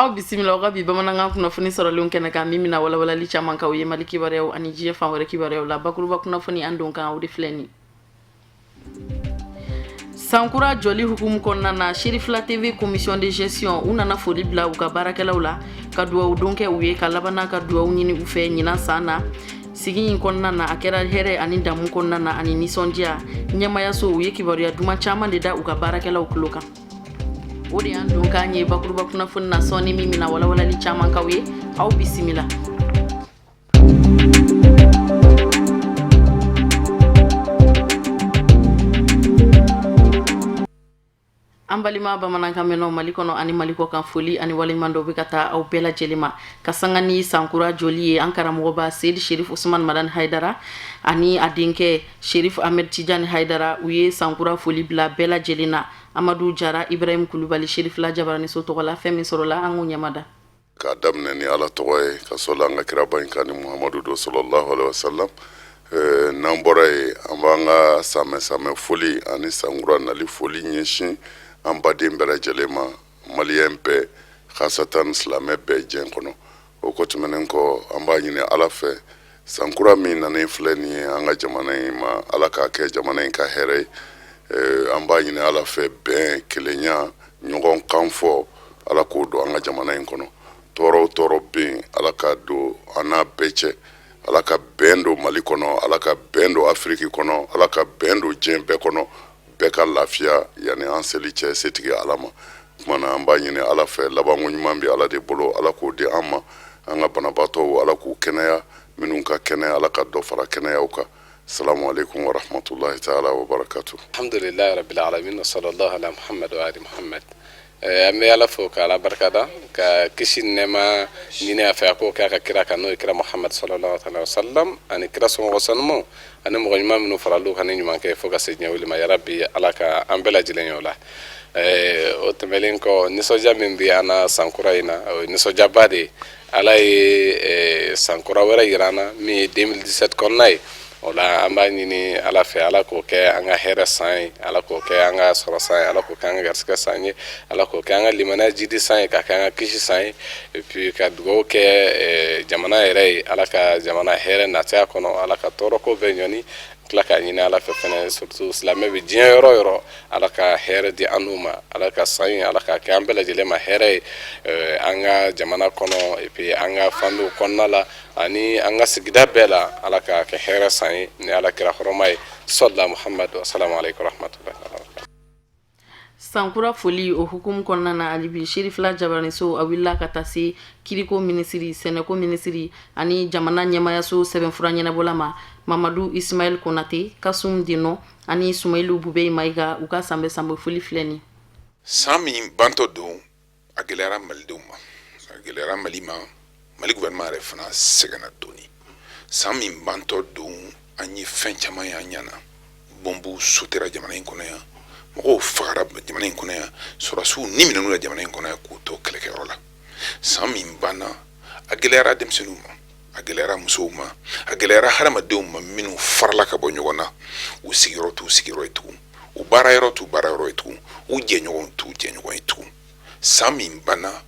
aw bisimila o ka bi bamanankan kunnafoni sɔrɔlenw kɛnɛ kan min bɛna walawalali caman k'aw ye mali kibaruyaw ani diɲɛ fan wɛrɛ kibaruyaw la bakuruba kunnafoni an don kan o de filɛ nin sankura jɔli hukumu kɔnɔna na Shirifila TV commission de gestion u nana foli bila u ka baarakɛlaw la ka duwawu don kɛ u ye ka labanna ka duwawu ɲini u fɛ ɲinan san na sigi in kɔnɔna na a kɛra hɛrɛ ani damu kɔnɔna na ani nisɔndiya ɲɛmayaso u ye kibaruya duman caman de da u ka baarakɛlaw tulo kan o de y'an don k'an ye bakuruba kunnafoni na sɔnni min bɛna walawalali caman k'aw ye aw bisimila an balima bamanankan mɛnnaw mali kɔnɔ ani mali kɔ kan foli ani waleɲuman dɔ bɛ ka taa aw bɛɛ lajɛlen ma ka sanga ni sankura joli ye an karamɔgɔba Seydi Sherif Usman Madan Haidara ani a denkɛ Sherif Ahmed Tidiane Haidara u ye sankura foli bila bɛɛ lajɛlen na Amadu Jara Ibrahim Kulubali Sherifila Jabaraniso tɔgɔ la fɛn min sɔrɔla an k'o ɲɛmada k'a daminɛ ni ala tɔgɔ ye ka sɔrɔ an ka kiraba in kan ni Muhamadu do sallallahu alaihi wasallam n'an bɔra ye an b'an ka samɛ foli ani sankura nali foli ɲɛsin an baden bɛɛ lajɛlen ma maliyɛn bɛɛ khasatan silamɛ bɛɛ diɲɛ kɔnɔ o ko tɛmɛnen kɔ an b'a ɲini ala fɛ sankura min nanen filɛ nin ye an ka jamana in ma ala k'a kɛ jamana in ka hɛrɛ ye an b'a ɲini ala fɛ bɛn kelenya ɲɔgɔn kan fɔ ala k'o don an ka jamana in kɔnɔ tɔɔrɔ bɛ yen ala k'a don an n'a bɛɛ cɛ ala ka bɛn don mali kɔnɔ ala ka bɛn don afiriki kɔnɔ ala ka bɛn don diɲɛ bɛɛ kɔnɔ bɛɛ ka lafiya yani an seli cɛ setigi ala ma kumana an b'a ɲini ala fɛ labanko ɲuman bɛ ala de bolo ala k'o di an ma an ka banabaatɔw ala k'u kɛnɛya minnu ka kɛnɛya ala ka dɔ fara kɛnɛyaw kan assalamu alaikum wa rahmatullahi ta'ala wa barakatuh alhamdulillahi rabbil alamin wa sallallahu ala muhammad wa ali muhammad an bɛ ala fo ka ala barikada ka kisi nɛma ɲini a fɛ a k'o kɛ a ka kira kan n'o ye kira muhammad sallallahu alaihi wa sallam ani kira sɔmɔgɔ sanumanw ani mɔgɔ ɲuman minnu faral'u kan ni ɲuman kɛ fo ka se diɲɛ wuli ma yarabi ala ka an bɛɛ lajɛlen ye o la o tɛmɛlen kɔ nisɔndiya min bɛ an na sankura in na o ye nisɔndiyaba de ye ala ye sankura wɛrɛ yira an na min ye 2017 kɔnɔna ye o la an b'a ɲini ala fɛ ala k'o kɛ an ka hɛrɛ san ye ala k'o kɛ an ka sɔrɔ san ye ala k'o kɛ an ka garisɛgɛ san ye ala k'o kɛ an ka limaniya jidi san ye ka kɛ an ka kisi san ye et puis ka dugawu kɛ jamana yɛrɛ ye ala ka jamana hɛrɛ nataya kɔnɔ ala ka tɔɔrɔ ko bɛɛ ɲɔni tila k'a ɲini ala fɛ fɛnɛ surtout silamɛ bɛ diɲɛ yɔrɔ yɔrɔ ala ka hɛrɛ di an n'u ma ala ka san ye ala ka kɛ an bɛɛ lajɛlen ma hɛrɛ ye an ka jamana kɔnɔ et puis an ka fanbew kɔnɔna la ani an ka sigida bɛɛ la ala ka kɛ hɛrɛ san ye ni ala kira hɔrɔma ye sɔlila muhammad assalamu alaikum warahmatullahi wabarakatuh sankura foli o hukumu kɔnɔna na alibi Shirifila Jabaraniso a wulila ka taa se kiriko minisiri sɛnɛko minisiri ani jamana ɲɛmayaso sɛbɛnfura ɲɛnabɔla ma Mamadu Ismail Konate Kasum Dino ani Sumailu Bube Mayiga u ka sanbɛ foli filɛ nin san min bantɔ don a gɛlɛyara malidenw ma a gɛlɛyara mali ma mali gouvernement yɛrɛ fana sɛgɛnna dɔɔni san min bantɔ don an ye fɛn caman ye an ɲana bɔnbu sotera jamana in kɔnɔ yan mɔgɔw fagara jamana in kɔnɔ yan sɔrɔsiw ni minɛn'u la jamana in kɔnɔ yan k'u to kɛlɛkɛyɔrɔ la san min banna a gɛlɛyara denmisɛnninw ma a gɛlɛyara musow ma a gɛlɛyara hadamadenw ma minnu farala ka bɔ ɲɔgɔn na u sigiyɔrɔ t'u sigiyɔrɔ ye tugun u baarayɔrɔ t'u baarayɔrɔ ye tugun u jɛɲɔgɔn t'u jɛɲɔgɔn ye tugun san min banna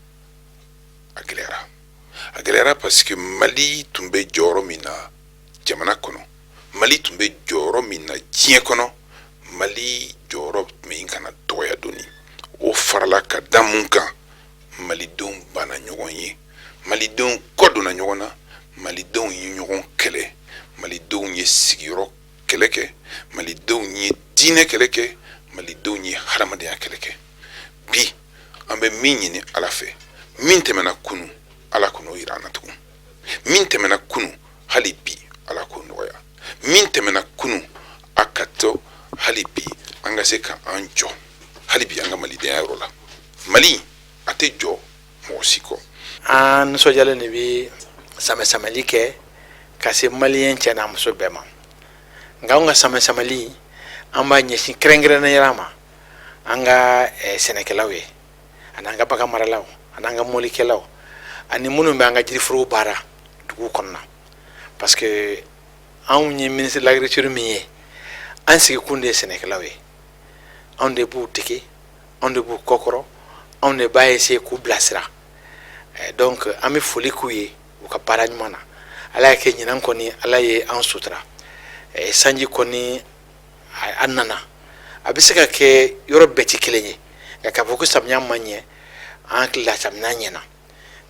a gɛlɛyara parce que mali tun bɛ jɔyɔrɔ min na jamana kɔnɔ mali tun bɛ jɔyɔrɔ min na diɲɛ kɔnɔ mali jɔyɔrɔ min kana dɔgɔya dɔɔni o farala ka da mun kan malidenw banna ɲɔgɔn ye malidenw kɔdonna ɲɔgɔn na malidenw ye ɲɔgɔn kɛlɛ malidenw ye sigiyɔrɔ kɛlɛ kɛ malidenw ye diinɛ kɛlɛ kɛ malidenw ye hadamadenya kɛlɛ kɛ bi an bɛ min ɲini ala fɛ min tɛmɛna kunu ala k'o yira an na tugun min tɛmɛna kunu hali bi ala k'o nɔgɔya min tɛmɛna kunu a ka to hali bi an ka se ka an jɔ hali bi an ka malidenya yɔrɔ la mali a tɛ jɔ mɔgɔ si kɔ an nisɔndiyalen de bɛ samɛsamɛli kɛ ka se maliyɛn cɛ n'a muso bɛɛ ma nka an ka samɛsamɛli an b'a ɲɛsin kɛrɛnkɛrɛnnenya ma an ka sɛnɛkɛlaw ye ani an ka bagan maralaw ani an ka mɔlikɛlaw ani minnu bɛ an ka jiriforow baara dugu kɔnɔna parce que anw ye ministre de l'agriculture min ye an sigikun de ye sɛnɛkɛlaw ye anw de b'u dege anw de b'u kɔkɔrɔ anw de b'a essayer k'u bilasira donc an bɛ foli k'u ye u ka baara ɲuman na ala y'a kɛ ɲinan kɔni ala ye an sutura sanji kɔni a nana a bɛ se ka kɛ yɔrɔ bɛɛ tɛ kelen ye nka k'a fɔ ko samiya ma ɲɛ an hakili la samiya ɲɛna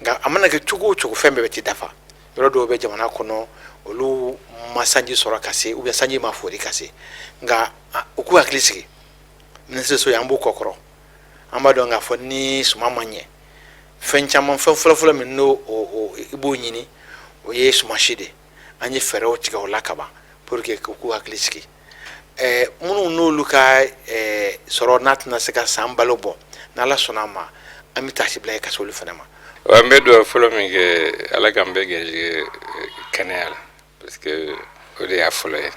nka a mana kɛ cogo o cogo fɛn bɛɛ bɛ ti dafa yɔrɔ dɔw bɛ jamana kɔnɔ olu ma sanji sɔrɔ ka se ou sanji ma fori ka se nka u k'u hakili sigi minisiriso ye an b'u kɔkɔrɔ an b'a dɔn k'a fɔ ni suma ma ɲɛ fɛn caman fɛn fɔlɔfɔlɔ min n'o i b'o ɲini o ye sumasi de an ye fɛɛrɛw tigɛ o la kaban pour que k'u hakili sigi minnu n'olu ka sɔrɔ n'a tɛna se ka san balo bɔ n'ala sɔnna a ma an bɛ taasi bila ye ka se olu fana ma. An bɛ dugawu fɔlɔ min kɛ ala k'an bɛɛ gɛrɛsɛgɛ kɛnɛya la parce que o de y'a fɔlɔ ye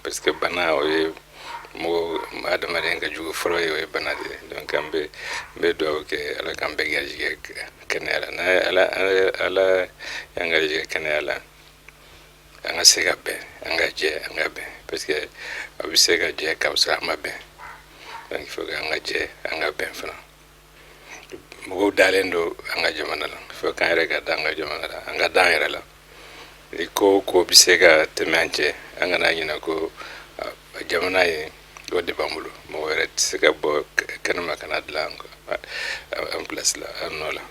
parce que bana o ye mɔgɔ adamaden ka jugu fɔlɔ ye o ye bana de ye donc an bɛ dugawu kɛ ala k'an bɛɛ gɛrɛsɛgɛ kɛnɛya la n'a ala y'an gɛrɛsɛgɛ kɛnɛya la an ka se ka bɛn an ka jɛ an ka bɛn parce que a bɛ se ka jɛ k'a sɔrɔ an ma bɛn donc il faut que an ka jɛ an ka bɛn fana mɔgɔw dalen don an ka jamana la il faut k'an yɛrɛ ka da an ka jamana la an ka da an yɛrɛ la ni ko bɛ se ka tɛmɛ an cɛ an kana ɲinɛ ko jamana ye o de b'an bolo mɔgɔ wɛrɛ tɛ se ka bɔ kɛnɛma ka na dilan an place la an nɔ la.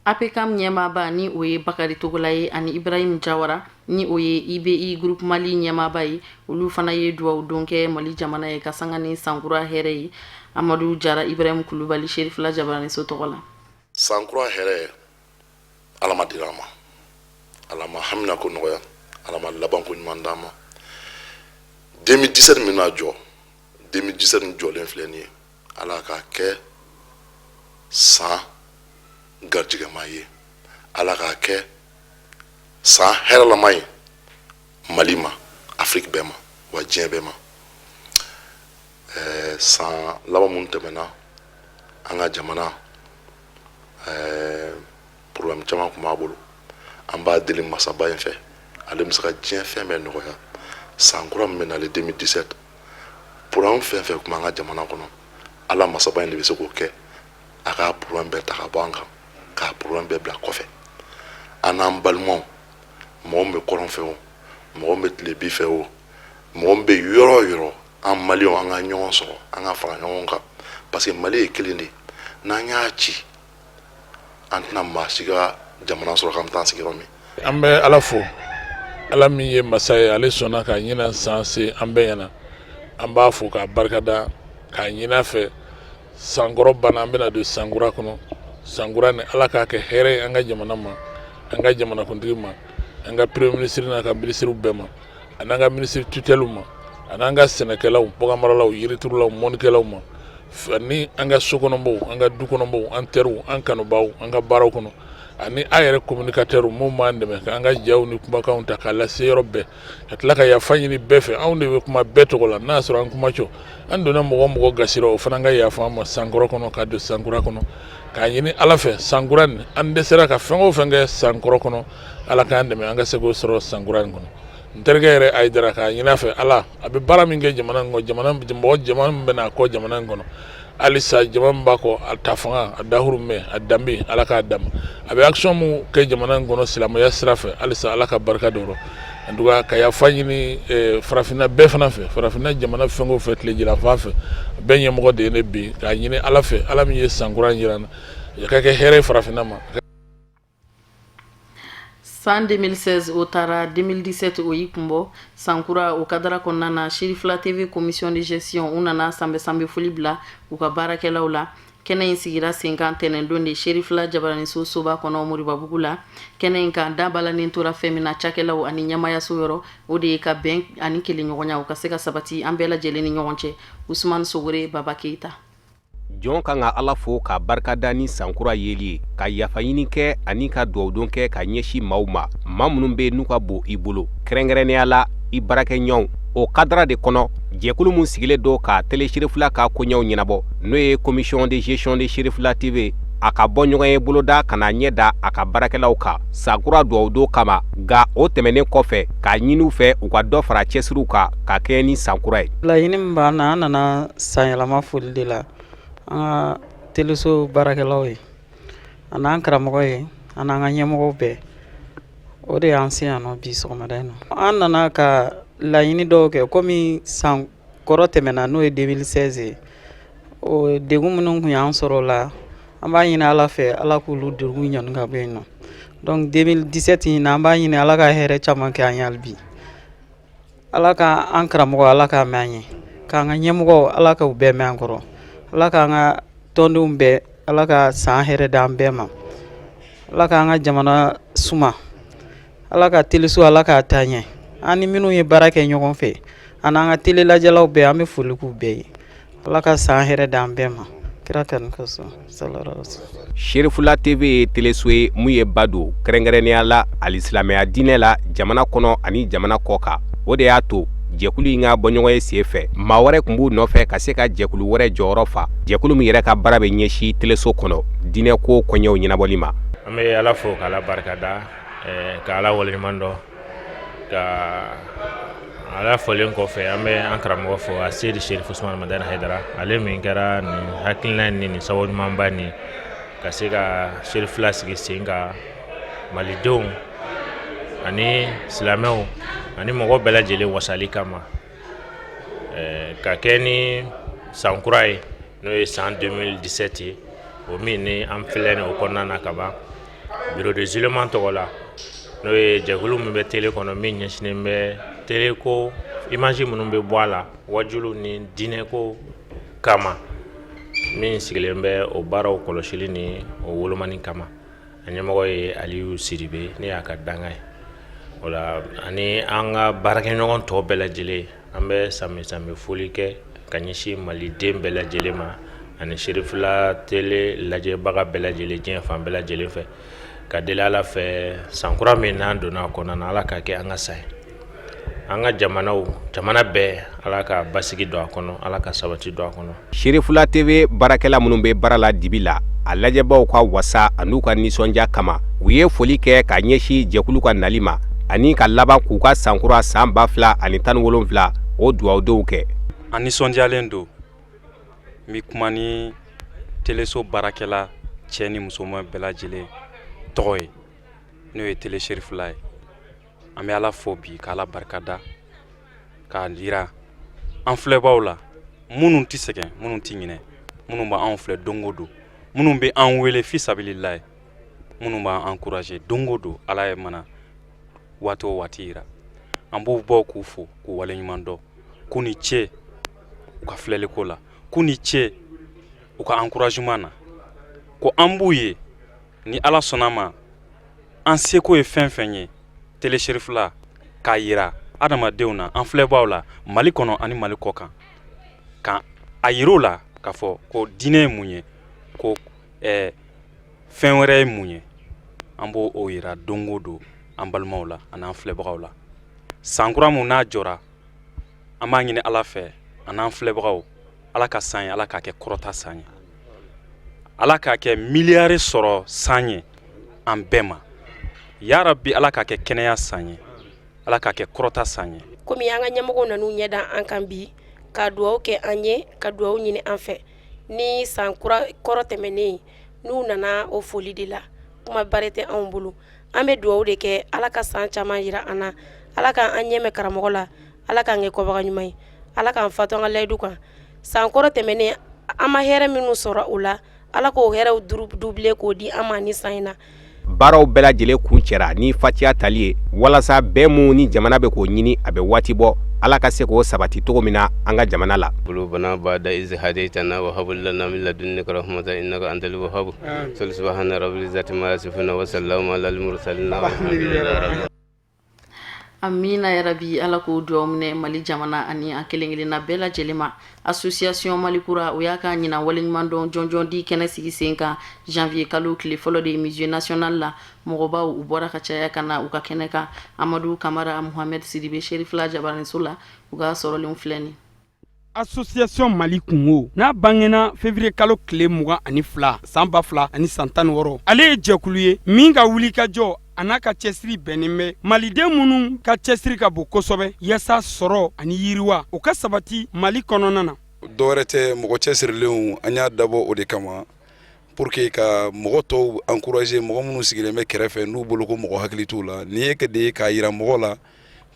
APCAM ɲɛmaaba ni o ye Bakari Togola ye ani Ibrahim Jawara ni o ye IBI Group Mali ɲɛmaaba ye olu fana ye duwawu don kɛ Mali jamana ye ka sanga ni sankura hɛrɛ ye Amadu Jara Ibrahim Kulubali Sherifula Jabarani so tɔgɔ la. Sankura hɛrɛ ala ma dira ma ala ma hamina ko nɔgɔya ala ma laban ko ɲuman d'a ma 2017 min na jɔ 2017 jɔlen filɛ nin ye ala k'a kɛ san garijɛgɛma ye ala k'a kɛ san hɛrɛlama ye Mali ma Afrique bɛɛ ma wa diɲɛ bɛɛ ma san laban minnu tɛmɛna an ka jamana problème caman tun b'a bolo an b'a deli masaba in fɛ ale bɛ se ka diɲɛ fɛn bɛɛ nɔgɔya san kura min bɛ nalen 2017 problème fɛn fɛn tun b'an ka jamana kɔnɔ ala masaba in de bɛ se k'o kɛ a ka problème bɛɛ ta ka bɔ an kan k'a problème bɛɛ bila kɔfɛ an n'an balimaw mɔgɔ min bɛ kɔrɔn fɛ o mɔgɔ min bɛ tilebi fɛ o mɔgɔ min bɛ yɔrɔ o yɔrɔ an maliyɛnw an ka ɲɔgɔn sɔrɔ an ka fara ɲɔgɔn kan parce que Mali ye kelen de ye n'an y'a ci an tɛna maa si ka jamana sɔrɔ k'an bɛ taa sigiyɔrɔ min. An bɛ ala fo ala min ye masa ye ale sɔnna ka ɲinan san se an bɛɛ ɲɛna an b'a fo k'a barikada k'a ɲin'a fɛ sankɔrɔ banna an bɛna don sankura kɔnɔ sankura ni ala k'a kɛ hɛrɛ ye an ka jamana ma an ka jamanakuntigi ma an ka premier ministre n'a ka ministre bɛɛ ma a n'an ka ministre tutelle ma a n'an ka sɛnɛkɛlaw baganmaralaw yiriturulaw mɔnikɛlaw ma ani an ka sokɔnɔmɔgɔw an ka dukɔnɔmɔgɔw an teriw an kanubaw an ka baaraw kɔnɔ ani a yɛrɛ communicateurs mun b'an dɛmɛ k'an ka jaw ni kumakanw ta k'a lase yɔrɔ bɛɛ ka tila ka yafa ɲini bɛɛ fɛ anw de bɛ kuma bɛɛ tɔgɔ la n'a sɔrɔ an kuma cɔ an donna mɔgɔ gasira o fana ka yafa an ma sankɔrɔ kɔnɔ ka don sankura kɔnɔ k'a ɲini ala fɛ sankura nin an dɛsɛra ka fɛn o fɛn kɛ sankɔrɔ kɔnɔ ala k'an dɛmɛ an ka se k'o sɔrɔ sankura in kɔnɔ n terikɛ yɛrɛ Ayidara k'a ɲini a fɛ ala a bɛ baara min kɛ jamana in kɔnɔ mɔgɔ jama min bɛ n'a kɔ jamana in kɔnɔ halisa jama min b'a kɔ a ta fanga a dahuru mɛn a danbe ala k'a dama a bɛ action min kɛ jamana in kɔnɔ silamɛya sira fɛ halisa ala ka barika don o rɔ en tout cas ka yafa ɲini farafinna bɛɛ fana fɛ farafinna jamana fɛn o fɛn tile jilafan fɛ bɛɛ ɲɛmɔgɔ de ye ne bi k'a ɲini ala fɛ ala min ye sankura in jira n na a ka kɛ hɛrɛ ye farafinna ma. San 2016 o taara 2017 o y'i kunbɔ sankura o kadara kɔnɔna na Sherifula TV commission de gestion u nana sanbɛ foli bila u ka baarakɛlaw la kɛnɛ in sigira sen kan tɛnɛndon de Sherifula Jabarani so soba kɔnɔ Moribabugu la kɛnɛ in kan da balanen tora fɛn min na cakɛlaw ani ɲɛmayaso yɔrɔ o de ye ka bɛn ani kelenɲɔgɔnya u ka se ka sabati an bɛɛ lajɛlen ni ɲɔgɔn cɛ Usman Sogore Baba Keita. Jɔn kan ka ala fo ka barikada ni sankura yeli ye ka yafa ɲini kɛ ani ka duwawudon kɛ ka ɲɛsi maaw ma maa minnu bɛ n'u ka bon i bolo kɛrɛnkɛrɛnnenya la i baarakɛɲɔgɔnw o kadara de kɔnɔ jɛkulu min sigilen do ka tele Sherifula ka koɲɛw ɲɛnabɔ n'o ye commission de gestion de Sherifula TV a ka bɔ ɲɔgɔn ye boloda ka na ɲɛ da a ka baarakɛlaw kan sankura duwawudon kama nka o tɛmɛnen kɔfɛ k'a ɲini u fɛ u ka dɔ fara cɛsiriw kan ka kɛ ni sankura ye. laɲini min b'an na an nana sanyɛlɛma foli de la an ka teleso baarakɛlaw ye an'an karamɔgɔ ye an'an ka ɲɛmɔgɔw bɛɛ o de y'an se yan nɔ bi sɔgɔmada in nɔ an nana ka laɲini dɔw kɛ komi san kɔrɔ tɛmɛna n'o ye 2016 ye o degun minnu kun y'an sɔrɔ o la an b'a ɲini ala fɛ ala k'olu degun ɲɔni ka bɔ yen nɔ donc 2017 in na an b'a ɲini ala ka hɛrɛ caman kɛ an ye hali bi ala ka an karamɔgɔ ala k'a mɛn an ye k'an ka ɲɛmɔgɔ ala ka u bɛɛ mɛn an kɔrɔ ala k'an ka tɔndenw bɛɛ ala ka san hɛrɛ d'an bɛɛ ma ala k'an ka jamana suma ala ka teliso ala k'a taa ɲɛ an ni minnu ye baara kɛ ɲɔgɔn fɛ ani an ka tele lajɛlaw bɛɛ an bɛ foli k'u bɛɛ ye ala ka san hɛrɛ d'an bɛɛ ma kira kanu kosɔn Sherifula TV ye teleso ye mun ye ba don kɛrɛnkɛrɛnnenya la alisilamɛya diinɛ la jamana kɔnɔ ani jamana kɔ kan o de y'a to jɛkulu in ka bɔɲɔgɔn ye sen fɛ maa wɛrɛ tun b'u nɔfɛ ka se ka jɛkulu wɛrɛ jɔyɔrɔ fa jɛkulu min yɛrɛ ka baara bɛ ɲɛsin teleso kɔnɔ diinɛ ko kɔɲɛw ɲɛnabɔli ma an bɛ ala fo k'ala barikada ka ala waleɲuman dɔn ka ala fɔlen kɔfɛ an bɛ an karamɔgɔ fo a seydi Sherif Usman Madani Haidara ale min kɛra nin hakilina ni nin sababu ɲumanba ni ka se ka Sherifula sigi sen ka malidenw ani silamɛw ani mɔgɔ bɛɛ lajɛlen wasali kama ka kɛ ni sankura ye n'o ye san 2017 ye o min ni an filɛ ni o kɔnɔna na ka ban bureau de zilement tɔgɔ la n'o ye jɛkulu min bɛ tele kɔnɔ min ɲɛsinnen bɛ tele ko image minnu bɛ bɔ a la wajulu ni diinɛ ko kama min sigilen bɛ o baaraw kɔlɔsili ni o wolomani kama a ɲɛmɔgɔ ye Aliyu Sidibe ne y'a ka danga ye o la ani an ka baarakɛɲɔgɔn tɔw bɛɛ lajɛlen an bɛ sami foli kɛ ka ɲɛsin maliden bɛɛ lajɛlen ma ani Sherifula tele lajɛbaga bɛɛ lajɛlen diɲɛ fan bɛɛ lajɛlen fɛ ka deli ala fɛ sankura min n'an donna a kɔnɔ na ala ka kɛ an ka sa ye an ka jamana bɛɛ ala ka basigi don a kɔnɔ ala ka sabati don a kɔnɔ Sherifula TV baarakɛla minnu bɛ baara la dibi la a lajɛbaw ka wasa an'u ka nisɔndiya kama u ye foli kɛ ka ɲɛsin jɛkulu ka nali ma ani ka laban k'u ka sankura san 2017 o duwawudenw kɛ an nisɔndiyalen don n bɛ kuma ni teleso baarakɛla cɛ ni musoman bɛɛ lajɛlen tɔgɔ ye n'o ye tele Sherifula ye an bɛ ala fo bi k'ala barikada k'a yira an filɛbaaw la minnu tɛ sɛgɛn minnu tɛ ɲinɛ minnu b'an filɛ don o don minnu bɛ an wele fi sabilillahi minnu b'an encourager don o don ala ye mana waati o waati yira an b'u bɔ k'u fo k'u waleɲuman dɔn k'u ni ce u ka filɛliko la k'u ni ce u ka encouragement na ko an b'u ye ni ala sɔnna ma an seko ye fɛn fɛn ye tele Sherifula k'a yira adamadenw na an filɛbaaw la Mali kɔnɔ ani Mali kɔ kan ka a yir'u la k'a fɔ ko diinɛ ye mun ye ko fɛn wɛrɛ ye mun ye an b'o yira don o don an balimaw la ani an filɛbagaw la sankura mun n'a jɔra an b'a ɲini ala fɛ ani an filɛbagaw ala ka san ye ala k'a kɛ kɔrɔta san ye ala k'a kɛ miliyari sɔrɔ san ye an bɛɛ ma ya rabbi ala k'a kɛ kɛnɛya san ye ala k'a kɛ kɔrɔta san ye komi an ka ɲɛmɔgɔw nan'u ɲɛda an kan bi ka duwawu kɛ an ye ka duwawu ɲini an fɛ ni san kɔrɔ tɛmɛnen n'u nana o foli de la kuma bare tɛ anw bolo an bɛ duwawu de kɛ ala ka san caman yira an na ala ka an ɲɛmɛ karamɔgɔ la ala k'an kɛ kɔbaga ɲuman ye ala k'an fatu an ka layidu kan san kɔrɔ tɛmɛnen an ma hɛrɛ minnu sɔrɔ o la ala k'o hɛrɛw double k'o di an ma ni san in na baaraw bɛɛ lajɛlen kun cɛra ni fatiya tali ye walasa bɛɛ mun ni jamana bɛ k'o ɲini a bɛ waati bɔ ala ka se k'o sabati cogo min na an ka jamana la qulubana ba'da iz hadaytana wa hab lana min ladunnika rahmatan innaka antal wahhab subhana rabbil izzati ma yasifun wa sallamu alal mursalin walhamdulillahi amina yarabi ala ko duwawu minɛ Mali jamana ani a kelen-kelenna bɛɛ lajɛlen ma association Malikura o y'a ka ɲinan waleɲuman dɔn jɔnjɔn di kɛnɛ sigi sen kan janvier kalo tile fɔlɔ de musée national la mɔgɔbaw u bɔra ka caya ka na u ka kɛnɛ kan Amadu Kamara Muhammed Sidibe Sherifula jabaraniso la u ka sɔrɔlenw filɛ ni association Mali kungo n'a bangena février kalo tile 22 san 2016 ale ye jɛkulu ye min ka wuli ka jɔ a n'a ka cɛsiri bɛnnen bɛ maliden minnu ka cɛsiri ka bon kosɛbɛ yaasa sɔrɔ ani yiriwa o ka sabati Mali kɔnɔna na dɔwɛrɛ tɛ mɔgɔ cɛsirilenw an y'a dabɔ o de kama pour que ka mɔgɔ tɔw encourager mɔgɔ minnu sigilen bɛ kɛrɛfɛ n'u bolo ko mɔgɔ hakili t'u la ni ye ka de k'a yira mɔgɔ la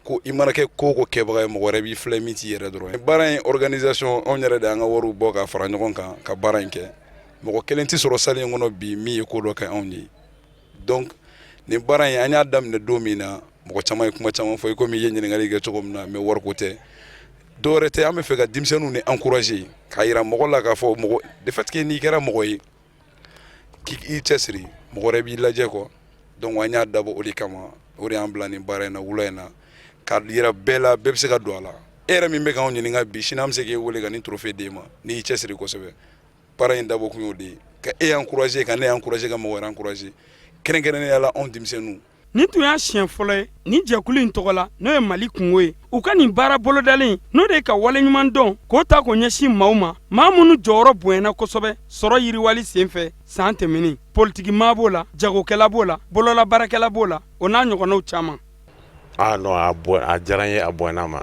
ko i mana kɛ ko ko kɛbaga ye mɔgɔ wɛrɛ b'i filɛ min t'i yɛrɛ dɔrɔn baara in organisation anw yɛrɛ de an ka wariw bɔ ka fara ɲɔgɔn kan ka baara in kɛ mɔgɔ kelen tɛ sɔrɔ salle in kɔnɔ bi min ye ko dɔ kɛ anw ye donc nin baara in an y'a daminɛ don min na mɔgɔ caman ye kuma caman fɔ i komi i ye ɲininkali kɛ cogo min na mais wariko tɛ dɔwɛrɛ tɛ an bɛ fɛ ka denmisɛnninw de encourager k'a yira mɔgɔ la k'a fɔ mɔgɔ de fait que n'i kɛra mɔgɔ ye k'i cɛsiri mɔgɔ wɛrɛ b'i lajɛ quoi donc an y'a dabɔ o de kama o de y'an bila nin baara in na wula in na k'a yira bɛɛ la bɛɛ bɛ se ka don a la e yɛrɛ min bɛ k'anw ɲininka bi sini an bɛ se k'e wele ka nin trophée d'e ma n'i y'i cɛsiri kosɛbɛ baara in dabɔ kun y'o de ye ka e encourager ka ne encourager ka mɔgɔ wɛrɛ encourager kɛrɛnkɛrɛnnenya la anw denmisɛnninw nin tun y'a siɲɛ fɔlɔ ye nin jɛkulu in tɔgɔ la n'o ye mali kungo ye u ka nin baara bolodalen n'o de ye ka waleɲuman dɔn k'o ta k'o ɲɛsin maaw ma maa minnu jɔyɔrɔ bonyana kosɛbɛ sɔrɔ yiriwali sen fɛ san tɛmɛnin politiki maa b'o la jagokɛla b'o la bololabaarakɛla b'o la o n'a ɲɔgɔnnaw caman non a diyara n ye a bonyana ma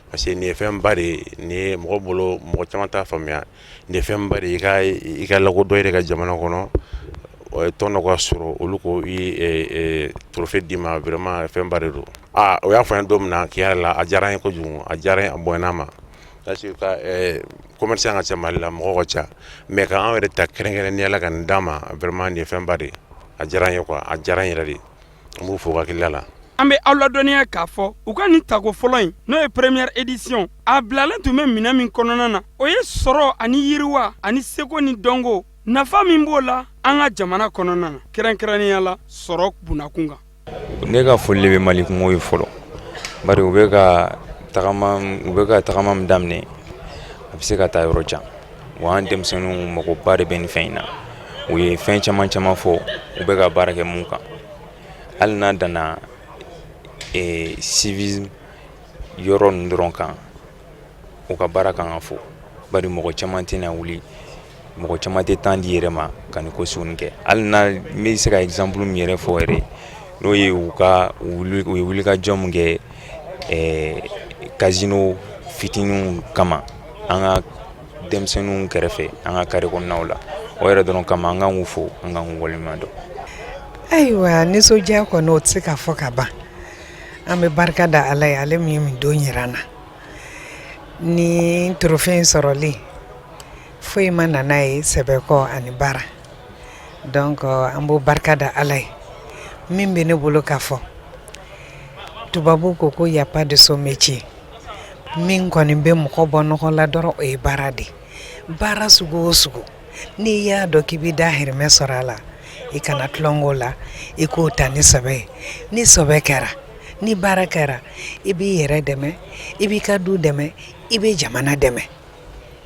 parce que nin ye fɛnba de ye nin ye mɔgɔ bolo mɔgɔ caman t'a faamuya nin ye fɛnba de ye i ka lakodɔn i yɛrɛ ka jamana kɔnɔ tɔn dɔ ka sɔrɔ olu ko i trophée d'i ma vraiment fɛnba de don o y'a fɔ an ye don min na k'i yɛrɛ la a diyara n ye kojugu a diyara n ye a bonyana ma parce que ka commerçant ka ca Mali la mɔgɔ ka ca mais ka an yɛrɛ ta kɛrɛnkɛrɛnnenya la ka nin d'a ma vraiment nin ye fɛnba de ye a diyara n ye quoi a diyara n yɛrɛ de an b'u fo u ka hakilila la an bɛ aw ladɔnniya k'a fɔ u ka nin tako fɔlɔ in n'o ye première édition a bilalen tun bɛ minɛn min kɔnɔna na o ye sɔrɔ ani yiriwa ani seko ni dɔnko nafa min b'o la an ka jamana kɔnɔna na kɛrɛnkɛrɛnnenya la sɔrɔ bunakun kan ne ka foli bɛ mali kungo ye fɔlɔ bari u bɛ ka tagama min daminɛ a bɛ se ka taa yɔrɔ jan wa an denmisɛnninw magoba de bɛ nin fɛn in na u ye fɛn caman caman fɔ u bɛ ka baara kɛ mun kan hali n'a danna civisme yɔrɔ ninnu dɔrɔn kan u ka baara kan ka fɔ bari mɔgɔ caman tɛna wuli mɔgɔ caman tɛ temps di yɛrɛ ma ka nin ko sugu kɛ hali n'a n bɛ se ka exemple min yɛrɛ fɔ yɛrɛ n'o ye u ye wulikajɔ min kɛ casino fitininw kama an ka denmisɛnninw kɛrɛfɛ an ka carré kɔnɔnaw la o yɛrɛ dɔrɔn kama an kan k'u fo an kan k'u waleɲuman dɔn ayiwa nisɔndiya kɔni o tɛ se ka fɔ ka ban an bɛ barika da ala ye ale min ye min don yira an na ni trophée in sɔrɔlen foyi ma nana ye sɛbɛkɔ ani baara donc an b'o barika da ala ye min bɛ ne bolo ka fɔ tubabu ko ko y a pas de son métier min kɔni bɛ mɔgɔ bɔ nɔgɔ la dɔrɔn o ye baara de baara sugu o sugu n'i y'a dɔn k'i bɛ dahirimɛ sɔrɔ a la i kana tulonk'o la i k'o ta ni sɛbɛ ye ni sɛbɛ kɛra ni baara kɛra i b'i yɛrɛ dɛmɛ i b'i ka du dɛmɛ i bɛ jamana dɛmɛ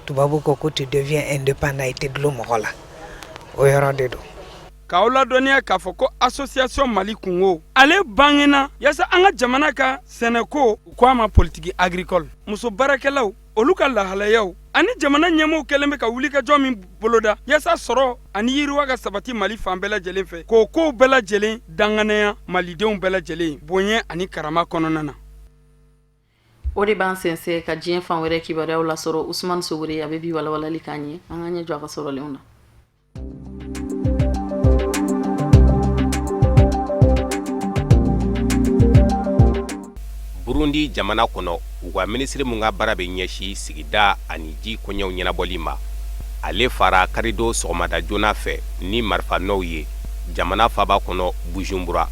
tubabu ko ko tu deviens indépendant i tɛ dulon mɔgɔ la o yɔrɔ de don k'aw ladɔnniya k'a fɔ ko association mali kungo ale bangena yaasa an ka jamana ka sɛnɛko ko a ma politiki agricole muso baarakɛlaw olu ka lahalayaw ani jamana ɲɛmɔgɔw kɛlen bɛ ka wulikajɔ min boloda yaasa sɔrɔ ani yiriwa ka sabati mali fan bɛɛ lajɛlen fɛ k'o kow bɛɛ lajɛlen danganaya malidenw bɛɛ lajɛlen bonya ani karama kɔnɔna na o de b'an sɛnsɛn ka diɲɛ fan wɛrɛ kibaruyaw lasɔrɔ usumani sogore a bɛ bi walawalali k'an ye an ka ɲɛ jɔ a ka sɔrɔlenw na Burundi jamana kɔnɔ u ka minisiri mun ka baara bɛ ɲɛsi sigida ani ji kɔɲɛw ɲɛnabɔli ma ale fara karido sɔgɔmada joona fɛ ni marifa nɔw ye jamana faba kɔnɔ Bujumbura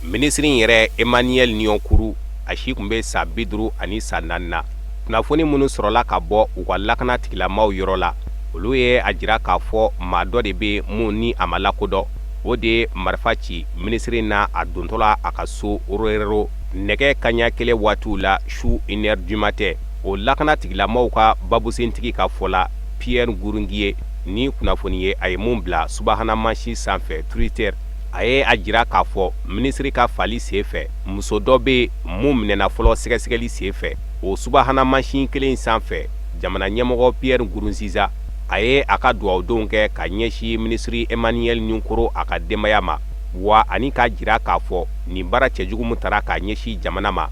minisiri yɛrɛ Emmanuel Niyonkuru a si kun bɛ sa 50 ani sa 4 na kunnafoni minnu sɔrɔla ka bɔ u ka lakana tigilamaw yɔrɔ la olu ye a jira k'a fɔ maa dɔ de bɛ mun ni a ma lakodɔn o de ye marifa ci minisiri na a dontɔla a ka so Orero nɛgɛ kaɲa kelen waatiw la su 1h du matin o lakana tigilamaw ka babusentigi ka fɔla Pierre Ngurungiye ni kunnafoni ye a ye mun bila subahana mansi sanfɛ Twitter a ye a jira k'a fɔ minisiri ka fali sen fɛ muso dɔ bɛ mun minɛna fɔlɔ sɛgɛsɛgɛli sen fɛ o subahana mansi kelen sanfɛ jamana ɲɛmɔgɔ Pierre Nkurunziza a ye a ka duwawudenw kɛ ka ɲɛsin minisiri Emmanuel Niyonkuru a ka denbaya ma wa ani k'a jira k'a fɔ nin baara cɛjugu min tara k'a ɲɛsin jamana ma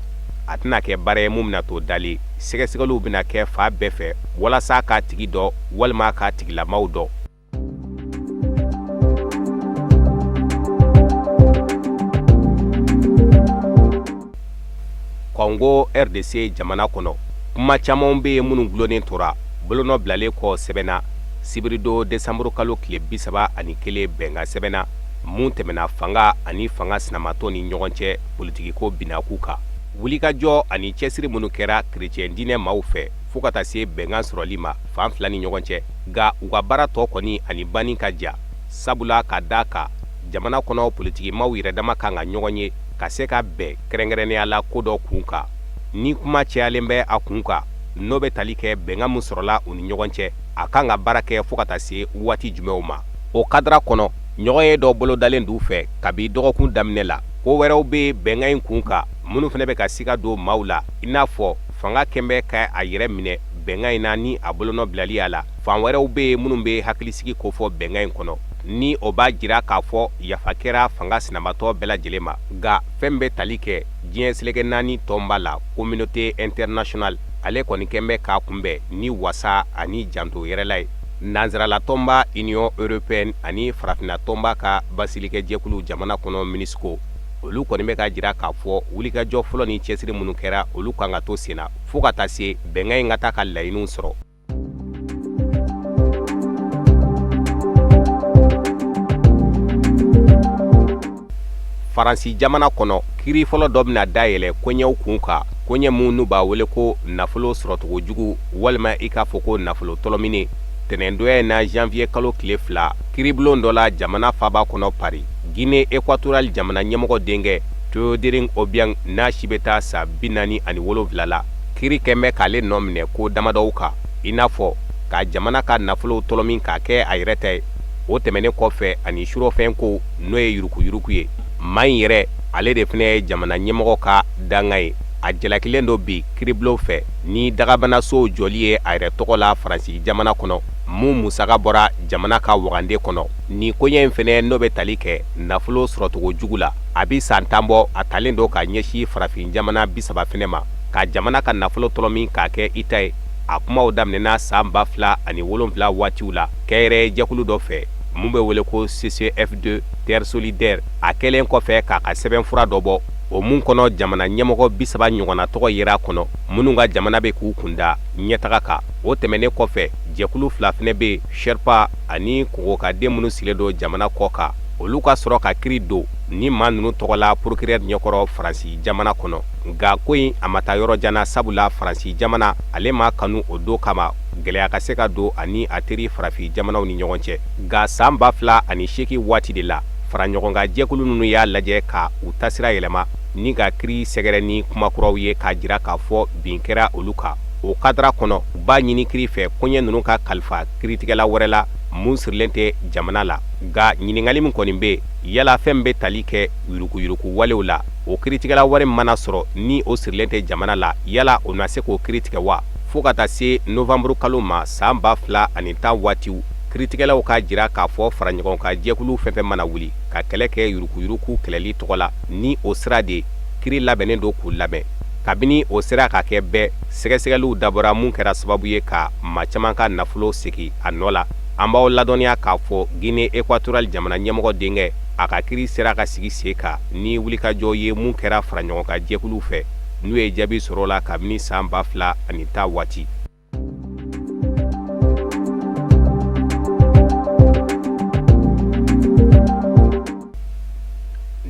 a tɛna kɛ baara ye mun bɛna to dalen sɛgɛsɛgɛliw bɛna kɛ fa bɛɛ fɛ walasa k'a tigi dɔ walima k'a tigilamaw dɔ Congo RDC jamana kɔnɔ kuma caman be minnu gulonnen tora bolonɔ bilalen kɔ sɛbɛnna sibirido desanburu kalo tile 31 bɛnga sɛbɛnna mun tɛmɛna fanga ani fanga sinamatɔ ni ɲɔgɔn cɛ politikiko binaku kan wulikajɔ ani cɛsiri minnu kɛra kerecɛn diinɛ maaw fɛ fo ka taa se bɛngan sɔrɔli ma fan fila ni ɲɔgɔn cɛ nga u ka baara tɔ kɔni ani banni ka ja sabula ka daa kan jamana kɔnɔ politikimaw yɛrɛdama kan ka ɲɔgɔn ye ka se ka bɛn kɛrɛnkɛrɛnnenya la ko dɔ kun kan ni kuma cɛyalen bɛ a kun kan n'o bɛ tali kɛ bɛngan min sɔrɔla u ni ɲɔgɔn cɛ a kan ka baara kɛ fo ka taa se waati jumɛnw ma o kadira kɔnɔ ɲɔgɔn ye dɔ bolodalen d'u fɛ kabi dɔgɔkun daminɛ la ko wɛrɛw be bɛngan in kun kan minnu fɛnɛ bɛ ka siga don maaw la i n'a fɔ fanga kɛnbɛ ka a yɛrɛ minɛ bɛngan in na ni a bolonɔ bilali a la fan wɛrɛw be minnu be hakilisigi kofɔ bɛngan in kɔnɔ ni o b'a jira k'a fɔ yafa kɛra fanga sinamatɔ bɛɛ lajɛlen ma nga fɛn bɛ tali kɛ diɲɛ seleke naani tɔnba la communauté internationale ale kɔni kɛnbɛ k'a kunbɛn ni wasa ani janto yɛrɛla ye nanzarala tɔnba union européenne ani farafina tɔnba ka basilikɛ jɛkulu jamana kɔnɔ minisco olu kɔni bɛ ka jira k'a fɔ wulikajɔ fɔlɔ ni cɛsiri minnu kɛra olu kan ka to senna fo ka taa se bɛngan in ka taa ka laɲiniw sɔrɔ faransi jamana kɔnɔ kiri fɔlɔ dɔ bɛna dayɛlɛ koɲɛw kun kan koɲɛ mun n'u b'a wele ko nafolo sɔrɔcogo jugu walima i k'a fɔ ko nafolo tɔlɔmine tɛnɛndoya na janvier kalo tile 2 kiribulon dɔ la jamana faba kɔnɔ Paris Guinée équatoriale jamana ɲɛmɔgɔ denkɛ Théodore Obiang n'a si bɛ taa sa 47 la kiri kɛmɛ k'ale nɔ minɛ ko damadɔw kan i n'a fɔ ka jamana ka nafolo tɔlɔmin k'a kɛ a yɛrɛ ta ye o tɛmɛnen kɔfɛ ani surɔfɛn ko n'o ye yurukuyuruku ye man yɛrɛ ale de fɛnɛ ye jamana ɲɛmɔgɔ ka danga ye a jalakilen dɔ bi kiribulon fɛ ni dagabanaso jɔli ye a yɛrɛ tɔgɔ la faransi jamana kɔnɔ mun musaka bɔra jamana ka wagande kɔnɔ ni koɲɛ in fɛnɛ n'o bɛ tali kɛ nafolo sɔrɔcogo jugu la a bi san 10 bɔ a talen do ka ɲɛsi farafin jamana 30 fɛnɛ ma ka jamana ka nafolo tɔlɔmin k'a kɛ i ta ye a kumaw daminɛna san 2007 waatiw la kɛyɛrɛ jɛkulu dɔ fɛ mun bɛ wele ko CCF2 Terre Solidaire a kɛlen kɔfɛ k'a ka sɛbɛnfura dɔ bɔ o mun kɔnɔ jamana ɲɛmɔgɔ 30 ɲɔgɔnna tɔgɔ yera kɔnɔ minnu ka jamana bɛ k'u kunda ɲɛtaga kan o tɛmɛnen kɔfɛ jɛkulu fila fɛnɛ bɛ Sherpa ani kogokaden minnu sigilen don jamana kɔ kan olu ka sɔrɔ ka kiri don ni maa ninnu tɔgɔ la procureur ɲɛkɔrɔ faransi jamana kɔnɔ nka ko in a ma taa yɔrɔ janna sabula faransi jamana ale ma kanu o don kama gɛlɛya ka se ka don ani a teri farafin jamanaw ni ɲɔgɔn cɛ nka san 2008 waati de la faraɲɔgɔnka jɛkulu ninnu y'a lajɛ ka u tasira yɛlɛma ni ka kiri sɛgɛrɛ ni kumakuraw ye k'a jira k'a fɔ bin kɛra olu kan o kadira kɔnɔ u b'a ɲini kiri fɛ koɲɛ ninnu ka kalifa kiritigɛla wɛrɛ la mun sirilen tɛ jamana la nka ɲiningali min kɔni bɛ yala fɛn bɛ tali kɛ yurukuyuruku walew la o kiritigɛla wɛrɛ mana sɔrɔ ni o sirilen tɛ jamana la yala o na se k'o kiritigɛ wa fo ka taa se novamburu kalo ma san 2010 waatiw kiritigɛlaw ka jira k'a fɔ faraɲɔgɔnka jɛkulu fɛn fɛn mana wuli ka kɛlɛ kɛ yurukuyuruku kɛlɛli tɔgɔ la ni o sira de kiri labɛnnen don k'u labɛn kabini o sera ka kɛ bɛɛ sɛgɛsɛgɛliw dabɔra mun kɛra sababu ye ka maa caman ka nafolo segin a nɔ la an b'aw ladɔnniya k'a fɔ Guinée équatoriale jamana ɲɛmɔgɔ denkɛ a ka kiri sera ka sigi sen kan ni wulikajɔ ye mun kɛra faraɲɔgɔnka jɛkulu fɛ n'u ye jaabi sɔrɔ la kabini san 2010 waati.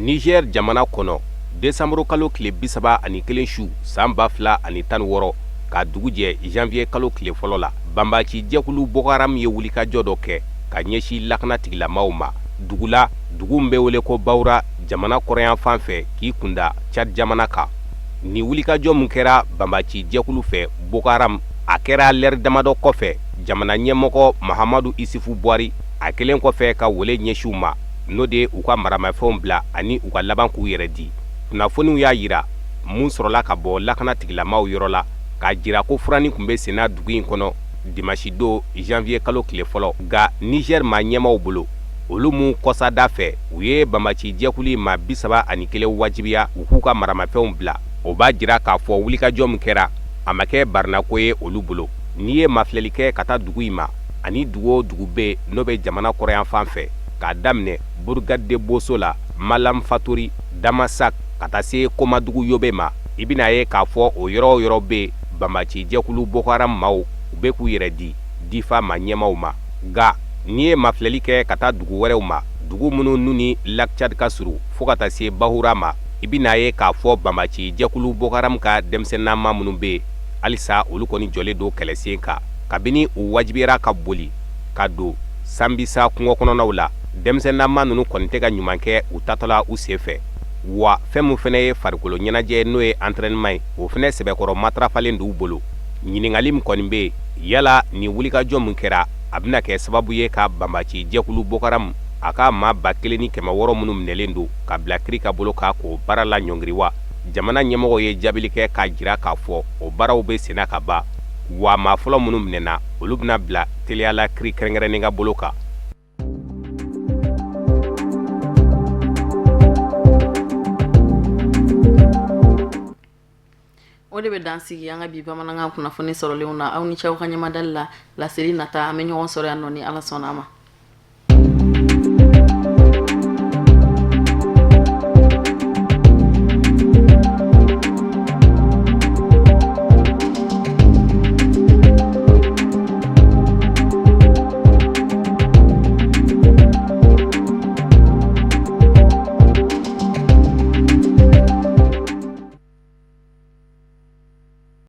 Niger jamana kɔnɔ desanburu kalo tile 31 su san 2016 ka dugu jɛ janvier kalo tile fɔlɔ la banbaci jɛkulu Boko Haram ye wulikajɔ dɔ kɛ ka ɲɛsin lakana tigilamaaw ma dugu la dugu min bɛ wele ko Bawura jamana kɔrɔyan fan fɛ k'i kunda Chad jamana kan ni wulikajɔ mun kɛra banbaci jɛkulu fɛ Boko Haram a kɛra lɛri damadɔ kɔfɛ jamana ɲɛmɔgɔ Mahamadu Isufu Buhari a kelen kɔfɛ ka wele ɲɛsiw ma n'o de u ka maramafɛnw bila ani u ka laban k'u yɛrɛ di kunnafoniw y'a yira mun sɔrɔla ka bɔ lakana tigilamaaw yɔrɔ la k'a jira ko furani kun bɛ senna dugu in kɔnɔ dimanche don janvier kalo tile fɔlɔ nka Niger maa ɲɛmaaw bolo olu mun kɔsada fɛ u ye banbaci jɛkulu maa 31 wajibiya u k'u ka maramafɛnw bila o b'a jira k'a fɔ wulikajɔ min kɛra a ma kɛ barinako ye olu bolo n'i ye mafilɛli kɛ ka taa dugu in ma ani dugu o dugu bɛ n'o bɛ jamana kɔrɔyan fan fɛ k'a daminɛ Burgade de Boso la Malam Fatori Damasak ka taa se Komadugu Yobe ma i bɛna ye k'a fɔ o yɔrɔ yɔrɔ bɛ banbaci jɛkulu boko haram maaw u bɛ k'u yɛrɛ di difa ma ɲɛmaw ma nga n'i ye mafilɛli kɛ ka taa dugu wɛrɛw ma dugu minnu n'u ni lakcad ka suru fo ka taa se bahura ma i bɛna ye k'a fɔ banbaci jɛkulu boko haram ka denmisɛnnama minnu bɛ halisa olu kɔni jɔlen don kɛlɛsen kan kabini u wajibiyara ka boli ka don sanbisa kungo kɔnɔnaw la denmisɛnnama ninnu kɔni tɛ ka ɲuman kɛ u tatɔla u sen fɛ wa fɛn min fɛnɛ ye farikolo ɲɛnajɛ n'o ye entraînement ye o fɛnɛ sɛbɛkɔrɔ matarafalen d'u bolo ɲiningali min kɔni bɛ yala ni wulikajɔ min kɛra a bɛna kɛ sababu ye ka banbaci jɛkulu boko haram a ka maa 1600 minnu minɛlen don ka bila kiri ka bolo kan k'o baara la ɲɔngiri wa jamana ɲɛmɔgɔw ye jaabili kɛ k'a jira k'a fɔ o baaraw bɛ senna ka ban wa maa fɔlɔ minnu minɛna olu bɛna bila teliyala kiri kɛrɛnkɛrɛnnen ka bolo kan. o de bɛ dan sigi an ka bi bamanankan kunnafoni sɔrɔlenw na aw ni cɛw ka ɲamadali la laseli nata an bɛ ɲɔgɔn sɔrɔ yan nɔ ni ala sɔnna a ma.